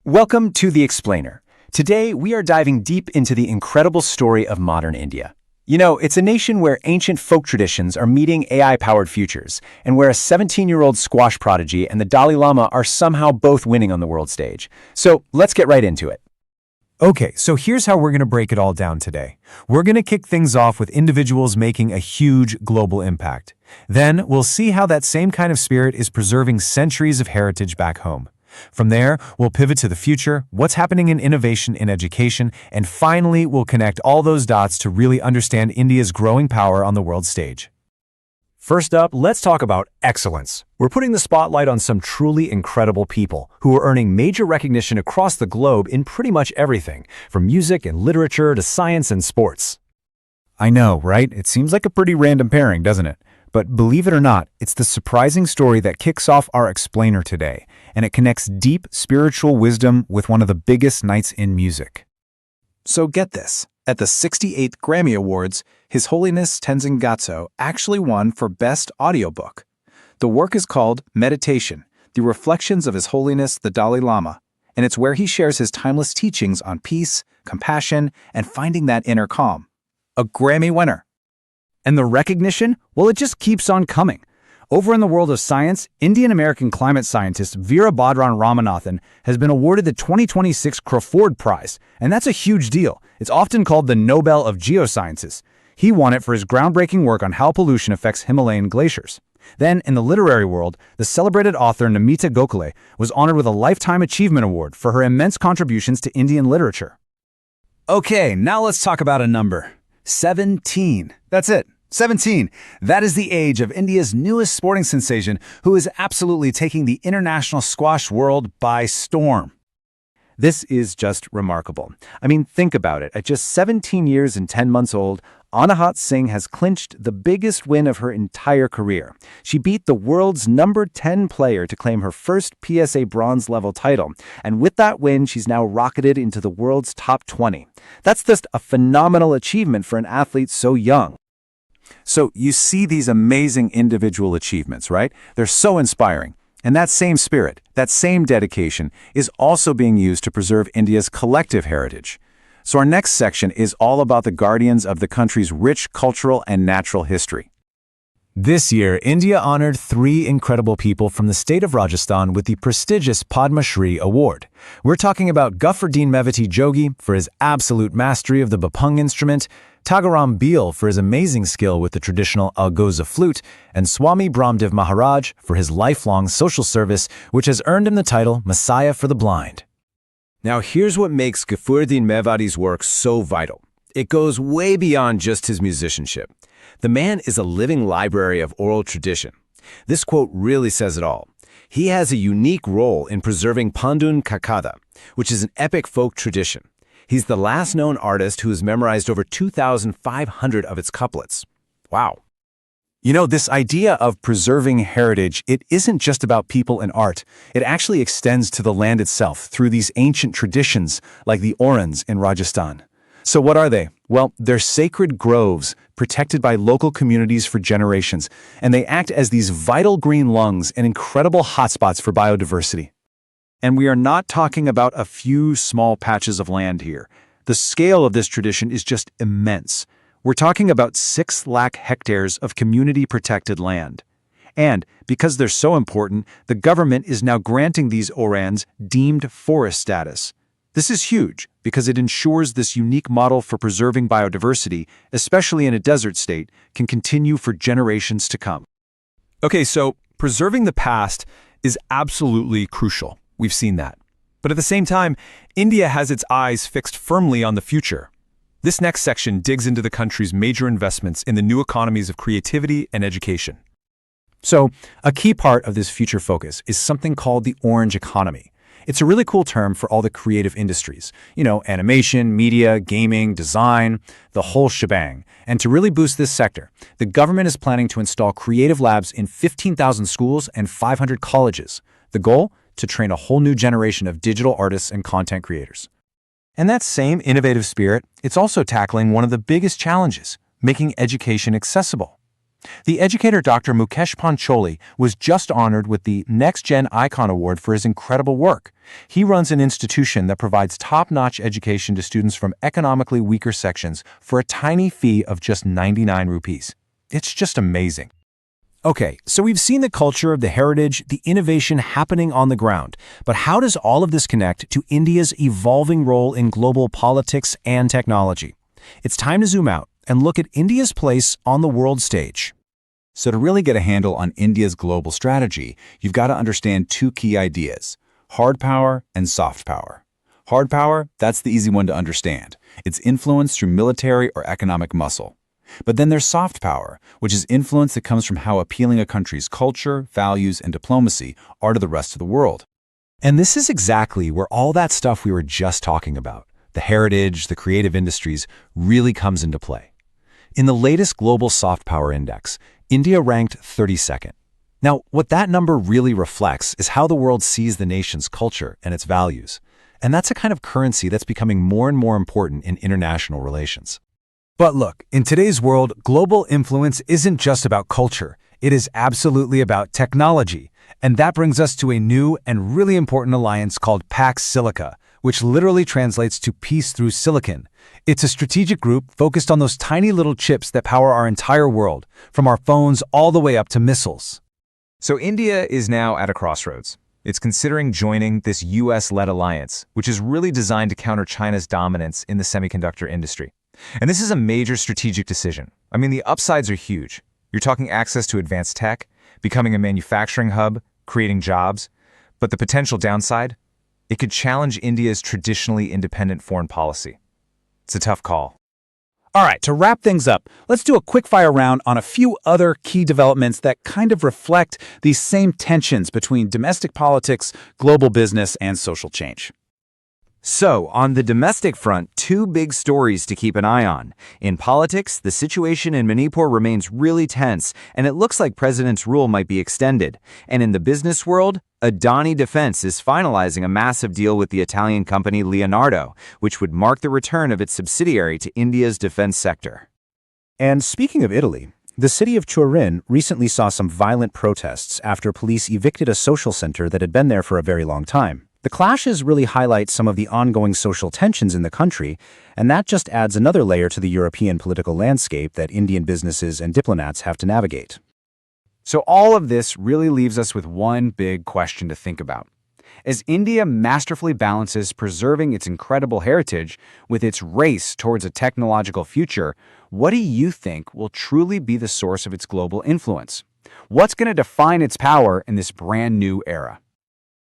Welcome to The Explainer. Today, we are diving deep into the incredible story of modern India. It's a nation where ancient folk traditions are meeting AI-powered futures, and where a 17-year-old squash prodigy and the Dalai Lama are somehow both winning on the world stage. So let's get right into it. Okay, so here's how we're going to break it all down today. We're going to kick things off with individuals making a huge global impact. Then, we'll see how that same kind of spirit is preserving centuries of heritage back home. From there, we'll pivot to the future, what's happening in innovation in education, and finally, we'll connect all those dots to really understand India's growing power on the world stage. First up, let's talk about excellence. We're putting the spotlight on some truly incredible people who are earning major recognition across the globe in pretty much everything, from music and literature to science and sports. I know, right? It seems like a pretty random pairing, doesn't it? But believe it or not, it's the surprising story that kicks off our explainer today, and it connects deep spiritual wisdom with one of the biggest nights in music. So get this, at the 68th Grammy Awards, His Holiness Tenzin Gyatso actually won for Best Audiobook. The work is called Meditation, The Reflections of His Holiness the Dalai Lama, and it's where he shares his timeless teachings on peace, compassion, and finding that inner calm. A Grammy winner. And the recognition? Well, it just keeps on coming. Over in the world of science, Indian-American climate scientist Veerabhadran Ramanathan has been awarded the 2026 Crawford Prize, and that's a huge deal. It's often called the Nobel of Geosciences. He won it for his groundbreaking work on how pollution affects Himalayan glaciers. Then, in the literary world, the celebrated author Namita Gokhale was honored with a Lifetime Achievement Award for her immense contributions to Indian literature. Okay, now let's talk about a number. 17. That's it. 17. That is the age of India's newest sporting sensation, who is absolutely taking the international squash world by storm. This is just remarkable. I mean, think about it. At just 17 years and 10 months old, Anahat Singh has clinched the biggest win of her entire career. She beat the world's number 10 player to claim her first PSA bronze-level title, and with that win, she's now rocketed into the world's top 20. That's just a phenomenal achievement for an athlete so young. So you see these amazing individual achievements, right? They're so inspiring. And that same spirit, that same dedication, is also being used to preserve India's collective heritage. So our next section is all about the guardians of the country's rich cultural and natural history. This year, India honored 3 incredible people from the state of Rajasthan with the prestigious Padma Shri Award. We're talking about Ghaffruddin Mevati Jogi for his absolute mastery of the bapung instrument, Tagaram Beal for his amazing skill with the traditional algoza flute, and Swami Brahmdev Maharaj for his lifelong social service, which has earned him the title Messiah for the Blind. Now here's what makes Ghaffruddin Mevati's work so vital. It goes way beyond just his musicianship. The man is a living library of oral tradition. This quote really says it all. He has a unique role in preserving Pandun Kakada, which is an epic folk tradition. He's the last known artist who has memorized over 2,500 of its couplets. Wow. This idea of preserving heritage, it isn't just about people and art. It actually extends to the land itself through these ancient traditions like the Orans in Rajasthan. So what are they? Well, they're sacred groves protected by local communities for generations, and they act as these vital green lungs and incredible hotspots for biodiversity. And we are not talking about a few small patches of land here. The scale of this tradition is just immense. We're talking about 6 lakh hectares of community-protected land. And because they're so important, the government is now granting these Orans deemed forest status. This is huge because it ensures this unique model for preserving biodiversity, especially in a desert state, can continue for generations to come. Okay, so preserving the past is absolutely crucial. We've seen that. But at the same time, India has its eyes fixed firmly on the future. This next section digs into the country's major investments in the new economies of creativity and education. So, a key part of this future focus is something called the orange economy. It's a really cool term for all the creative industries. Animation, media, gaming, design, the whole shebang. And to really boost this sector, the government is planning to install creative labs in 15,000 schools and 500 colleges. The goal? To train a whole new generation of digital artists and content creators. And that same innovative spirit, it's also tackling one of the biggest challenges, making education accessible. The educator Dr. Mukesh Pancholi was just honored with the Next Gen Icon Award for his incredible work. He runs an institution that provides top-notch education to students from economically weaker sections for a tiny fee of just 99 rupees. It's just amazing. Okay, so we've seen the culture of the heritage, the innovation happening on the ground. But how does all of this connect to India's evolving role in global politics and technology? It's time to zoom out and look at India's place on the world stage. So to really get a handle on India's global strategy, you've got to understand two key ideas: hard power and soft power. Hard power, that's the easy one to understand. It's influence through military or economic muscle. But then there's soft power, which is influence that comes from how appealing a country's culture, values, and diplomacy are to the rest of the world. And this is exactly where all that stuff we were just talking about, the heritage, the creative industries, really comes into play. In the latest Global Soft Power Index, India ranked 32nd. Now, what that number really reflects is how the world sees the nation's culture and its values. And that's a kind of currency that's becoming more and more important in international relations. But look, in today's world, global influence isn't just about culture. It is absolutely about technology. And that brings us to a new and really important alliance called Pax Silica, which literally translates to peace through silicon. It's a strategic group focused on those tiny little chips that power our entire world, from our phones all the way up to missiles. So India is now at a crossroads. It's considering joining this US-led alliance, which is really designed to counter China's dominance in the semiconductor industry. And this is a major strategic decision. I mean, the upsides are huge. You're talking access to advanced tech, becoming a manufacturing hub, creating jobs. But the potential downside? It could challenge India's traditionally independent foreign policy. It's a tough call. All right, to wrap things up, let's do a quick-fire round on a few other key developments that kind of reflect these same tensions between domestic politics, global business, and social change. So, on the domestic front, two big stories to keep an eye on. In politics, the situation in Manipur remains really tense, and it looks like President's rule might be extended. And in the business world, Adani Defense is finalizing a massive deal with the Italian company Leonardo, which would mark the return of its subsidiary to India's defense sector. And speaking of Italy, the city of Turin recently saw some violent protests after police evicted a social center that had been there for a very long time. The clashes really highlight some of the ongoing social tensions in the country, and that just adds another layer to the European political landscape that Indian businesses and diplomats have to navigate. So all of this really leaves us with one big question to think about. As India masterfully balances preserving its incredible heritage with its race towards a technological future, what do you think will truly be the source of its global influence? What's going to define its power in this brand new era?